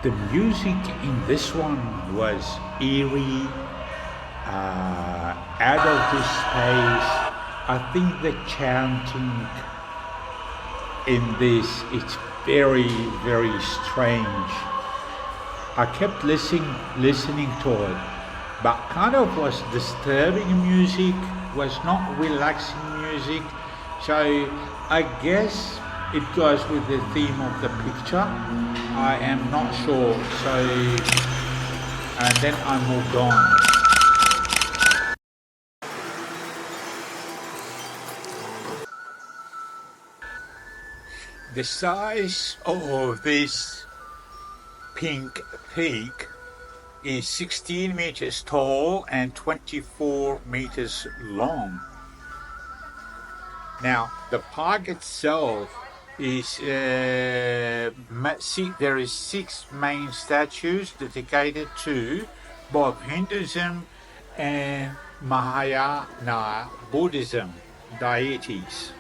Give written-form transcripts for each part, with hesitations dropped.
The music in this one was eerie, out of this space. I think the chanting in this is very, very strange. I kept listening to it, but kind of was disturbing music, was not relaxing music. So I guess it goes with the theme of the picture. I am not sure. So, and then I moved on. The size of this pink peak is 16 meters tall and 24 meters long. Now, the park itself is there is 6 main statues dedicated to both Hinduism and Mahayana Buddhism deities.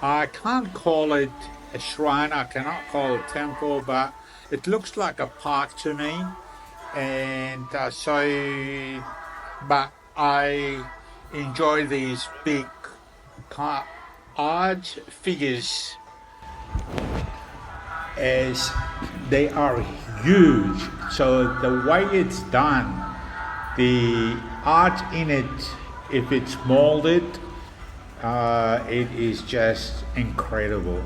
I can't call it a shrine, I cannot call it a temple, but it looks like a park to me. And but I enjoy these big art figures as they are huge. So the way it's done, the art in it, if it's molded, it is just incredible.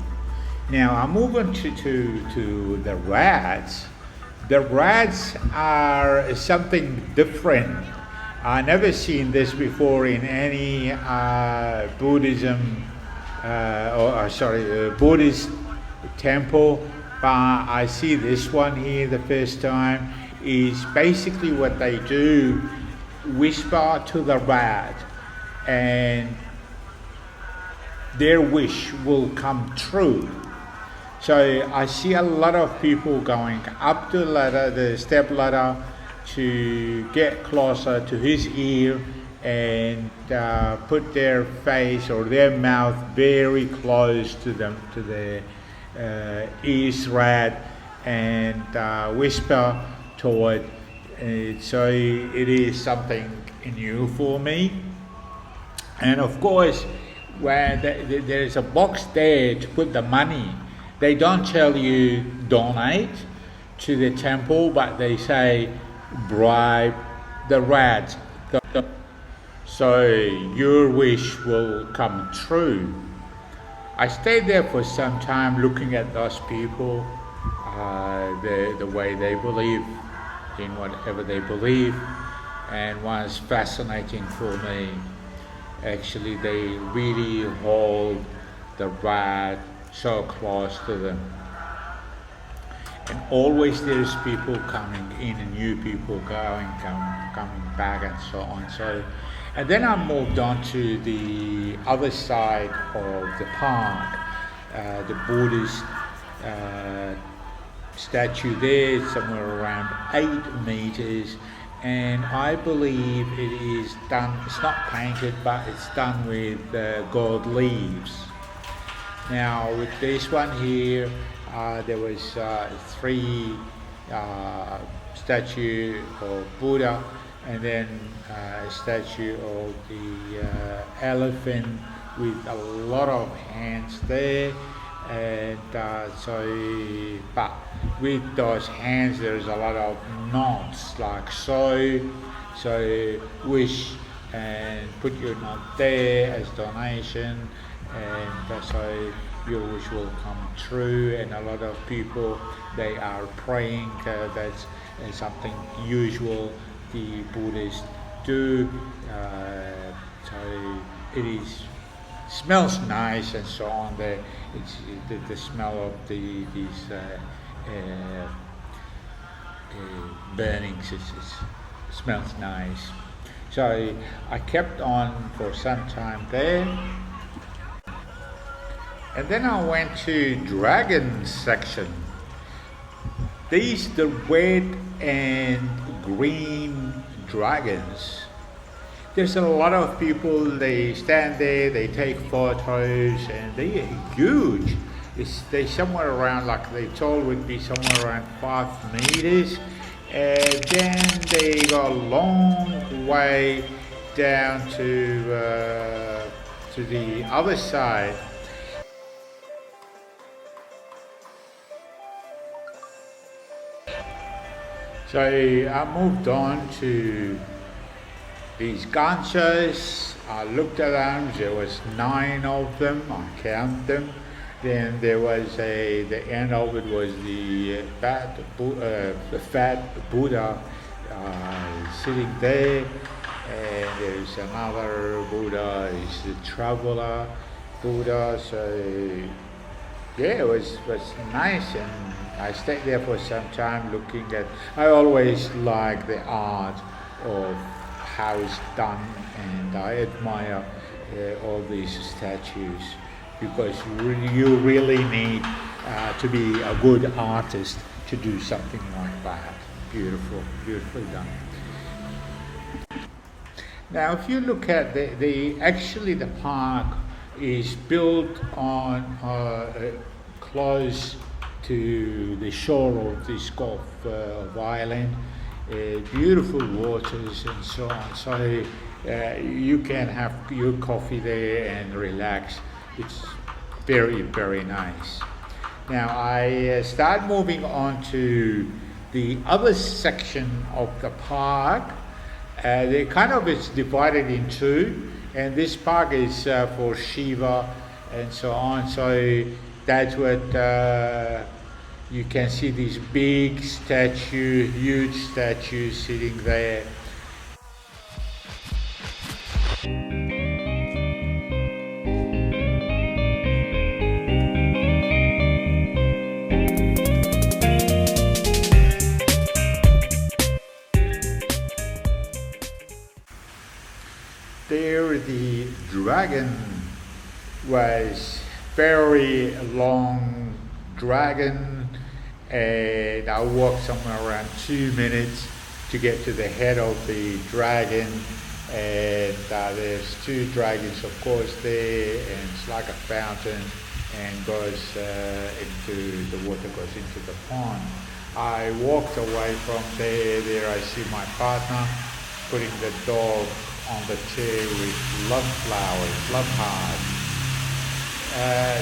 Now I'm moving to the rats. The rats are something different. I never seen this before in any Buddhism Buddhist temple, but I see this one here the first time. Is basically what they do, whisper to the rat, and their wish will come true. So I see a lot of people going up the step ladder, to get closer to his ear and put their face or their mouth very close to the ear's rat and whisper to it. So it is something new for me. And of course, where there is a box there to put the money. They don't tell you donate to the temple, but they say bribe the rat, so your wish will come true. I stayed there for some time looking at those people, the way they believe in whatever they believe, and was fascinating for me. Actually, they really hold the rat so close to them. And always there's people coming in and new people coming back and so on. So, and then I moved on to the other side of the park, the Buddhist statue there, somewhere around 8 meters. And I believe it is done, it's not painted, but it's done with gold leaves. Now with this one here, there was 3 statue of Buddha, and then a statue of the elephant with a lot of hands there. And but with those hands there's a lot of knots like so wish and put your knot there as donation, and so your wish will come true. And a lot of people, they are praying, that's something usual the Buddhists do. So it is smells nice and so on. It's the smell of these burnings. It smells nice. So I kept on for some time there, and then I went to dragon section. These the red and green dragons. There's a lot of people, they stand there, they take photos, and they are huge. They somewhere around, like they told, would be somewhere around 5 meters. And then they go a long way down to the other side. So I moved on to these ganchos. I looked at them. There was 9 of them. I counted them. Then there was the end of it was the fat Buddha sitting there, and there's another Buddha, is the traveler Buddha. So yeah, it was nice, and I stayed there for some time looking at. I always like the art of how it's done, and I admire all these statues, because you really need to be a good artist to do something like that. Beautiful, beautifully done. Now, if you look at actually the park is built on close to the shore of this Gulf of Island, beautiful waters and so on. So you can have your coffee there and relax. It's very, very nice. Now I start moving on to the other section of the park. They kind of is divided in two, and this park is for Shiva and so on. So that's what you can see, these big statue, huge statues sitting there. There the dragon was very long dragon, and I walked somewhere around 2 minutes to get to the head of the dragon, and there's 2 dragons of course there, and it's like a fountain, and goes into the water, goes into the pond. I walked away from there I see my partner putting the dog on the chair with love flowers, love hearts.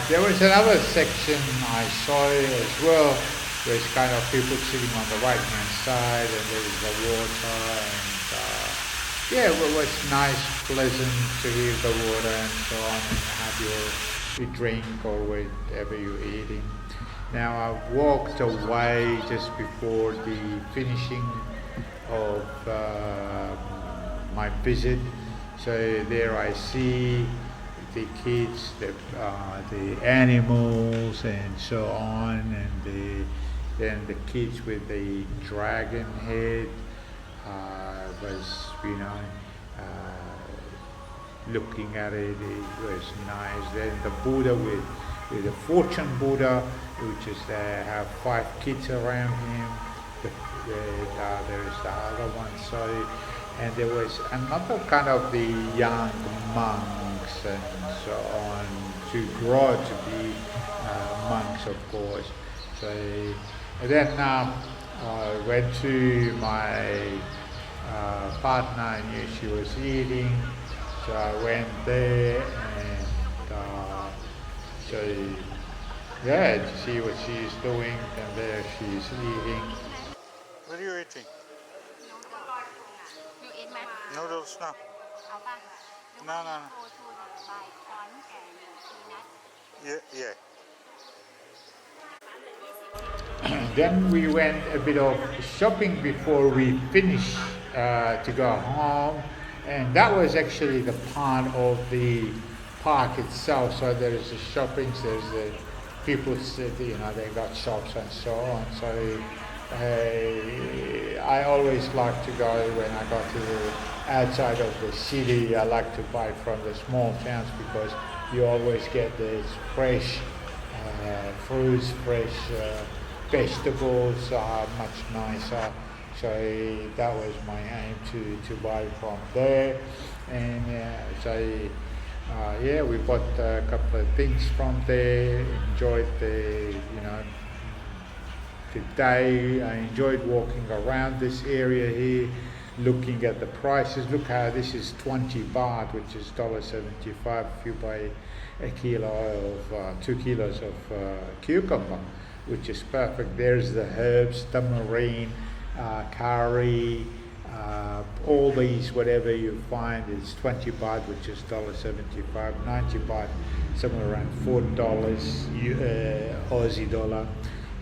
There was another section I saw as well. There's kind of people sitting on the right hand side, and there's the water, and yeah, it was nice, pleasant to hear the water and so on, and have your drink or whatever you're eating. Now I walked away just before the finishing of my visit. So there I see the kids, the animals and so on, and then the kids with the dragon head was, looking at it. It was nice. Then the Buddha with the fortune Buddha, which is have 5 kids around him. There's the other one. So, and there was another kind of the young monks and so on, to grow to be monks, of course. So, and then I went to my partner. I knew she was eating, so I went there and so yeah, to see what she's doing, and there she's eating. What are you eating? Noodles, no. No. Yeah. Then we went a bit of shopping before we finished to go home, and that was actually the part of the park itself. So there is the shopping, there's the people sit, they got shops and so on. So I always like to go when I go to the outside of the city. I like to buy from the small towns, because you always get this fresh fruits, fresh vegetables are much nicer. So that was my aim to buy from there. And so Yeah, we bought a couple of things from there. Enjoyed the the day. I enjoyed walking around this area here, looking at the prices. Look how this is 20 baht, which is $1.75 if you buy a kilo of 2 kilos of cucumber, which is perfect. There's the herbs, tamarind, curry, all these, whatever you find is 20 baht, which is $1.75, 90 baht, somewhere around $4 Aussie dollar.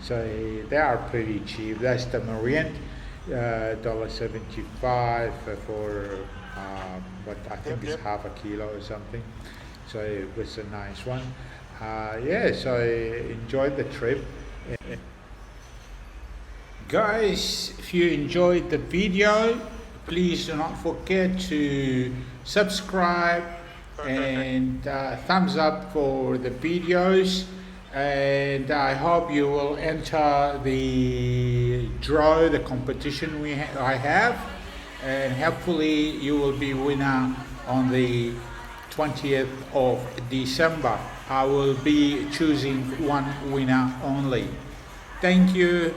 So they are pretty cheap. That's tamarind, $1.75 for what I think is half a kilo or something. So it was a nice one. Yeah, so I enjoyed the trip. Guys, if you enjoyed the video, please do not forget to subscribe and thumbs up for the videos. And I hope you will enter the draw, the competition I have, and hopefully you will be winner on the 20th of December. I will be choosing one winner only. Thank you.